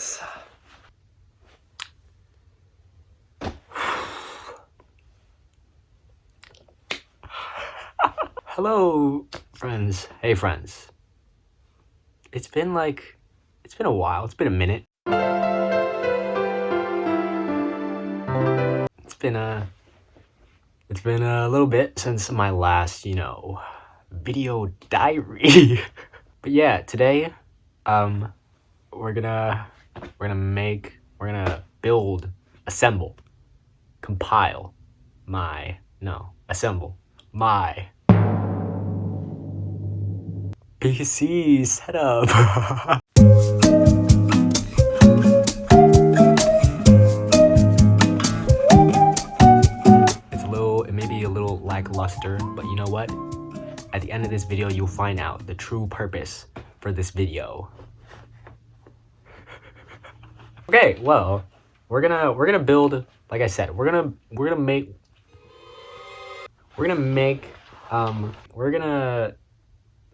this. Hello, friends. Hey, friends. It's been a while. It's been a minute. It's been a little bit since my last, video diary. But yeah, today, we're gonna assemble my PC setup. It may be a little lackluster, but you know what? At the end of this video, you'll find out the true purpose for this video. Okay, well, we're gonna build, like I said, we're gonna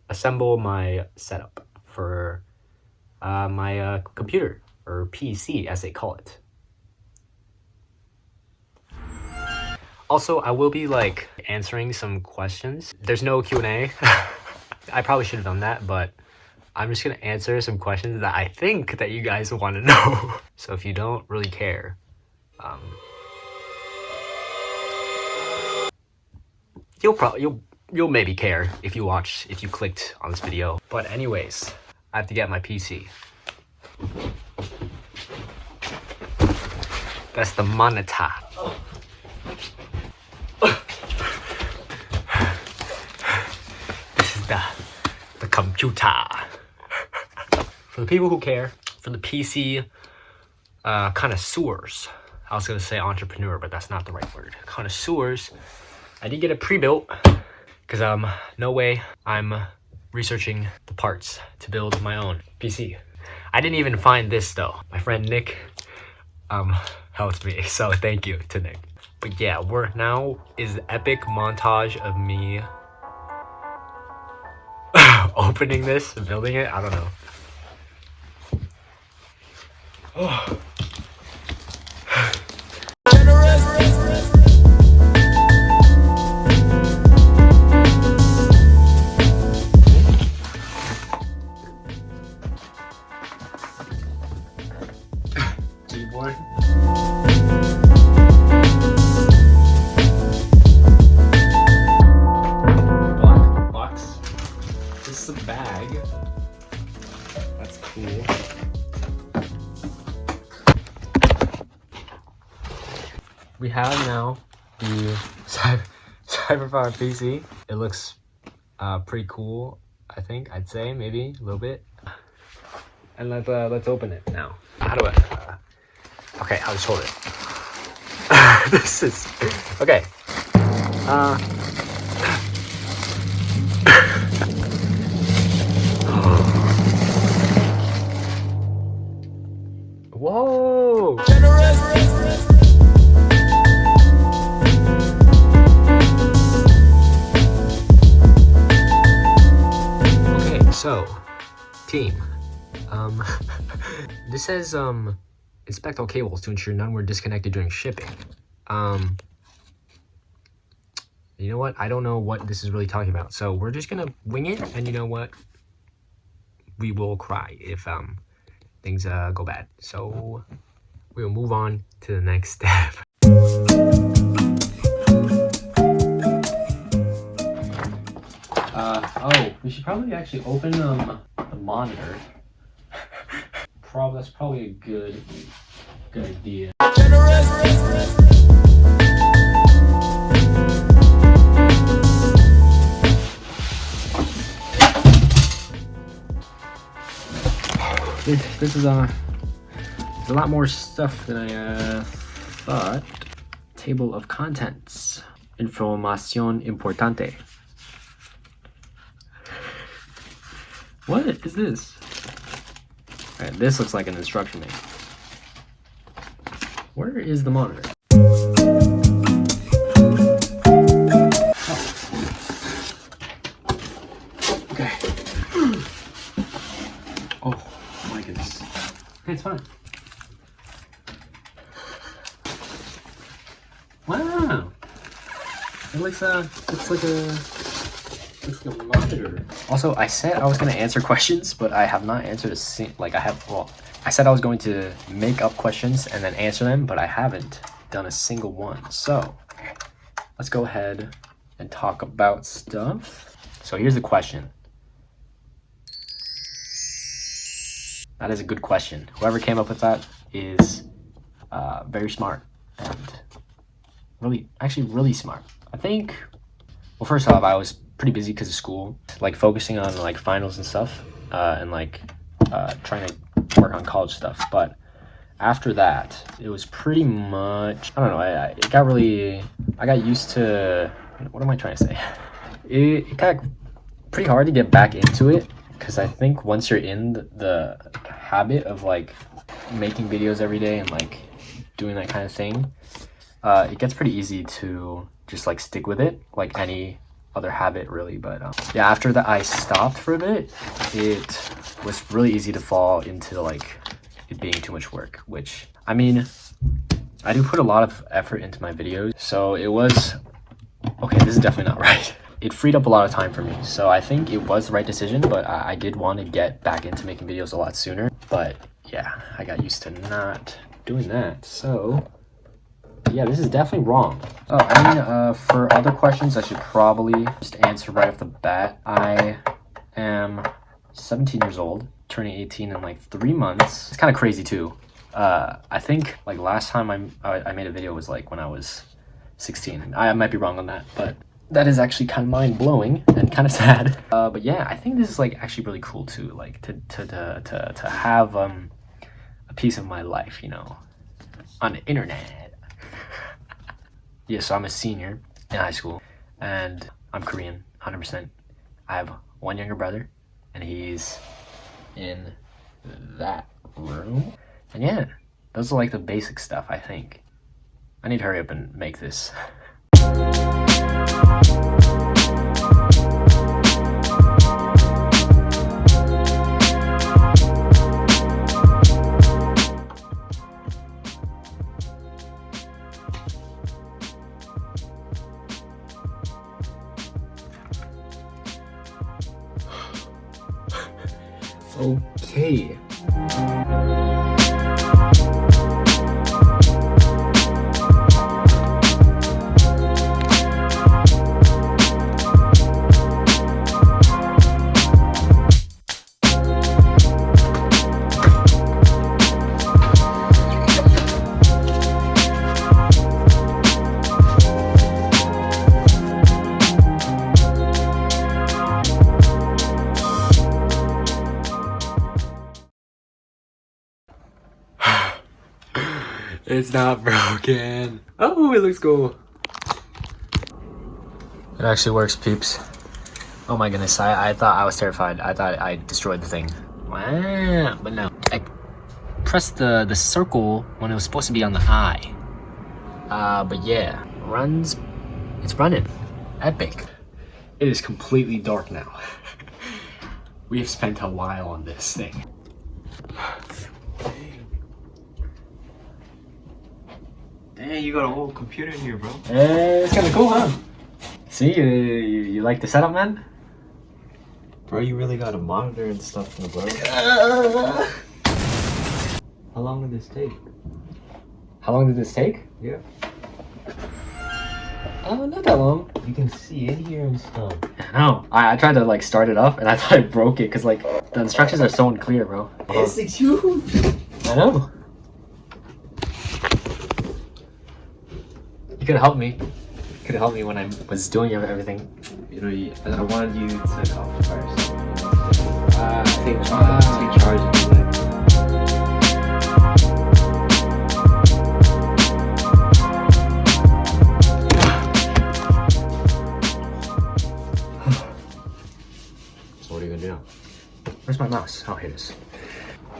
assemble my setup for my computer, or PC as they call it. Also, I will be answering some questions. There's no Q&A. I probably should have done that, but I'm just gonna answer some questions that I think that you guys want to know. So if you don't really care, you'll maybe care if you clicked on this video. But anyways, I have to get my PC. That's the monitor. This is the computer. For the people who care, for the PC connoisseurs, I was gonna say entrepreneur, but that's not the right word. Connoisseurs, I did get it pre-built because no way I'm researching the parts to build my own PC. I didn't even find this though. My friend Nick helped me, so thank you to Nick. But yeah, now is the epic montage of me opening this, building it. I don't know. Oh. Keyboard. Black box. This is a bag. That's cool. We have now the Cyberpower PC. It looks pretty cool, I think. I'd say maybe a little bit. And let's open it now. How do I? Okay, I'll just hold it. This is okay. Whoa! Okay, so team. This says inspect all cables to ensure none were disconnected during shipping. You know what? I don't know what this is really talking about. So we're just gonna wing it, and you know what? We will cry if things go bad. So we'll move on to the next step. We should probably actually open the monitor. That's probably a good idea. This is there's a lot more stuff than I thought. Table of contents. Información importante. What is this? Alright, this looks like an instruction manual. Where is the monitor? Oh. Okay. Oh my goodness. It's fine. Wow. It looks like a monitor. Also, I said I was gonna answer questions, but I have not answered a I said I was going to make up questions and then answer them, but I haven't done a single one. So let's go ahead and talk about stuff. So here's the question. That is a good question. Whoever came up with that is very smart and really smart. I think, well, first off, I was pretty busy because of school, like focusing on like finals and stuff, and like trying to work on college stuff. But after that, it was pretty much, I don't know, I got used to, what am I trying to say? It got pretty hard to get back into it, because I think once you're in the habit of like making videos every day and like doing that kind of thing, it gets pretty easy to just like stick with it, like any other habit really. But yeah, after that I stopped for a bit. It was really easy to fall into like it being too much work, which, I mean, I do put a lot of effort into my videos, so it was okay. This is definitely not right. It freed up a lot of time for me, so I think it was the right decision, but I did want to get back into making videos a lot sooner. But yeah, I got used to not doing that, so yeah, this is definitely wrong. Oh, I mean, for other questions, I should probably just answer right off the bat. I am 17 years old, turning 18 in like 3 months. It's kind of crazy too. I think like last time I made a video was like when I was 16. I might be wrong on that, but that is actually kind of mind-blowing and kind of sad. But yeah, I think this is like actually really cool too, like to have a piece of my life, you know, on the internet. Yeah, so I'm a senior in high school, and I'm Korean, 100%. I have one younger brother, and he's in that room. And yeah, those are like the basic stuff, I think. I need to hurry up and make this. Okay. It's not broken. Oh, it looks cool. It actually works, peeps. Oh my goodness, I thought I was terrified. I thought I destroyed the thing. Wow, but no. I pressed the circle when it was supposed to be on the eye. But yeah, it's running. Epic. It is completely dark now. We have spent a while on this thing. Dang, you got a whole computer in here, bro. It's kind of cool, huh? See, you like the setup, man? Bro, you really got a monitor and stuff in the bro. How long did this take? How long did this take? Yeah. Not that long. You can see in here and stuff. I know. I tried to like start it up and I thought I broke it because like the instructions are so unclear, bro. It's huge. I know. You could have helped me. You could have helped me when I was doing everything. You know, I wanted you to accomplish by yourself. Take charge of your life. So what are you gonna do now? Where's my mouse? Oh, here it is.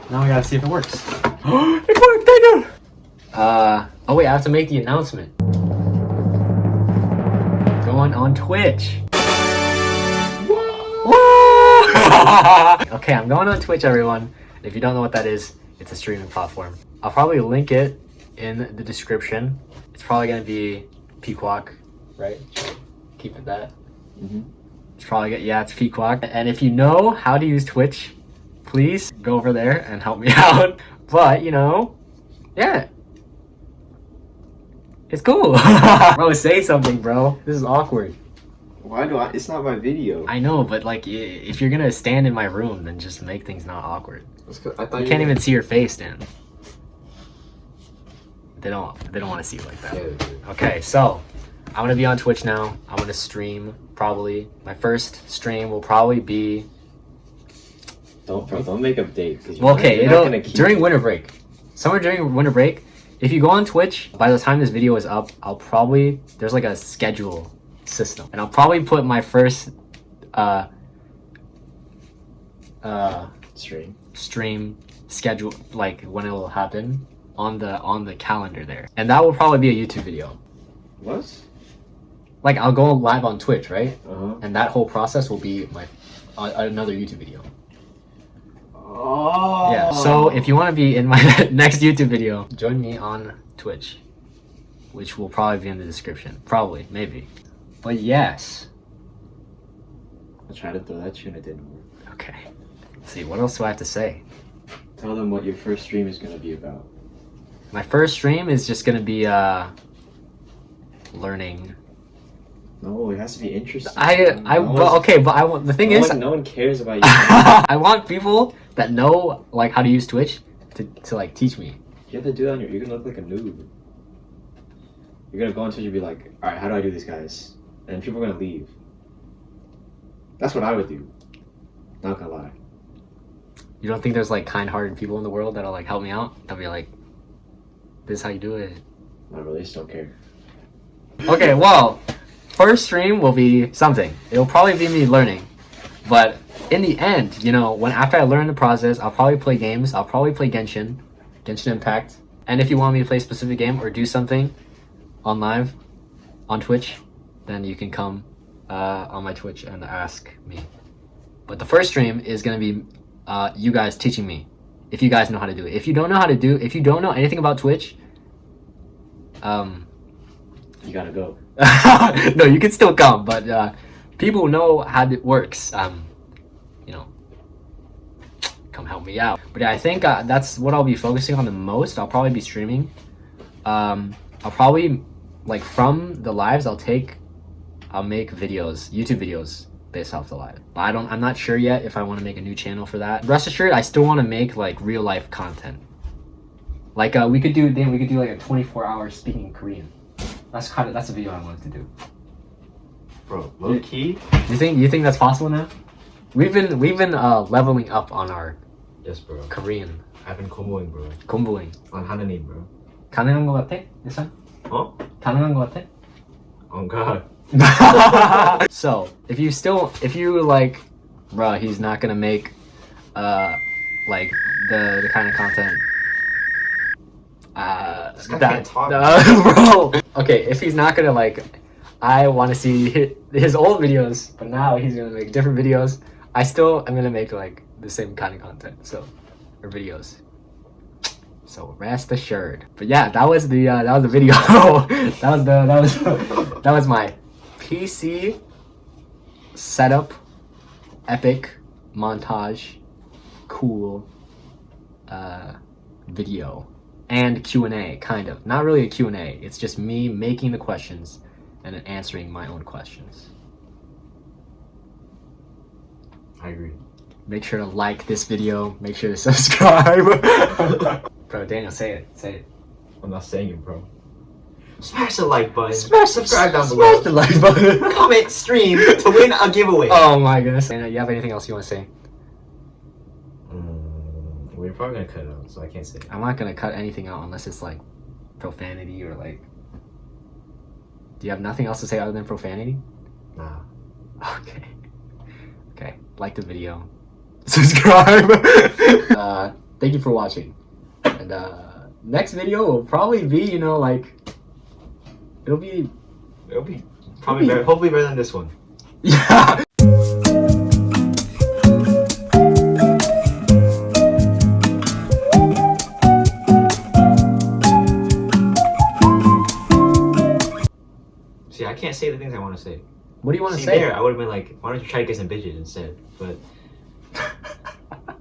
Now I gotta see if it works. It worked! I know! Oh wait, I have to make the announcement. Going on Twitch. Whoa! Okay, I'm going on Twitch, everyone. If you don't know what that is, It's a streaming platform. I'll probably link it in the description. It's probably gonna be Kwak, right? Keep it that. It's probably it's Kwak. And if you know how to use Twitch, please go over there and help me out. But you know, yeah, it's cool. Bro, say something, bro. This is awkward. Why do I? It's not my video. I know, but like, if you're gonna stand in my room, then just make things not awkward. I thought You can't even see your face, Dan. They don't want to see it like that. Yeah, Okay, so I'm gonna be on Twitch now. I'm gonna stream probably. My first stream will probably be. Don't make a date. Well, okay, during winter break. Somewhere during winter break. If you go on Twitch, by the time this video is up, there's like a schedule system, and I'll probably put my first stream schedule, like when it will happen, on the calendar there, and that will probably be a YouTube video. What? Like, I'll go live on Twitch, right? And that whole process will be another YouTube video. Oh. Yeah. So if you want to be in my next YouTube video, join me on Twitch, which will probably be in the description. Probably, maybe. But yes. I tried to throw that tune, it didn't work. Okay. Let's see, what else do I have to say? Tell them what your first stream is gonna be about. My first stream is just gonna be learning. No, it has to be interesting. The thing is, no one cares about you. I want people that know like how to use Twitch to like teach me. You have to do that you're gonna look like a noob. You're gonna go on Twitch and be like, alright, how do I do this, guys? And people are gonna leave. That's what I would do. Not gonna lie. You don't think there's like kind-hearted people in the world that'll like help me out? They'll be like, this is how you do it. Not really, just don't care. Okay, well, first stream will be something. It'll probably be me learning. But in the end, you know, after I learn the process, I'll probably play games. I'll probably play Genshin Impact. And if you want me to play a specific game or do something on live, on Twitch, then you can come on my Twitch and ask me. But the first stream is gonna be you guys teaching me, if you guys know how to do it. If you don't know anything about Twitch, you gotta go. No, you can still come, but people know how it works. You know, come help me out. But yeah, I think that's what I'll be focusing on the most. I'll probably be streaming. I'll probably, like, from the lives, I'll make videos, YouTube videos based off the live. But I'm not sure yet if I want to make a new channel for that. Rest assured, I still want to make like real life content. Like we could do like a 24-hour speaking Korean. That's a video I wanted to do. Bro, low key. You think that's possible now? We've been leveling up on our bro. Korean. I've been 공부ing, bro. 공부ing. On 하나님, bro. 가능한 것 같아? 일단? 가능한 것 같아? Oh God. So if you like, bruh, he's not gonna make like the kind of content this guy can't talk. Bro. Okay, if he's not gonna like, I want to see his old videos, but now he's gonna make different videos. I still am gonna make like the same kind of content, or videos. So rest assured. But yeah, that was the video. that was my PC setup, epic montage, cool video, and Q&A, kind of. Not really a Q&A, it's just me making the questions and then answering my own questions. I agree. Make sure to like this video, make sure to subscribe. Bro, Daniel, say it. I'm not saying it, bro. Smash the like button. Subscribe down below. Smash the like button. Comment, stream to win a giveaway. Oh my goodness. And you have anything else you want to say? We're probably gonna cut it out, so I can't say it. I'm not gonna cut anything out unless it's like profanity or like. Do you have nothing else to say other than profanity? Nah. Okay. Like the video. Subscribe. Thank you for watching. And next video will probably be, you know, like, it'll be probably better, hopefully better than this one. Yeah. See, I can't say the things I want to say. What do you want to See, say? there, I would have been like, why don't you try to get some bitches instead? But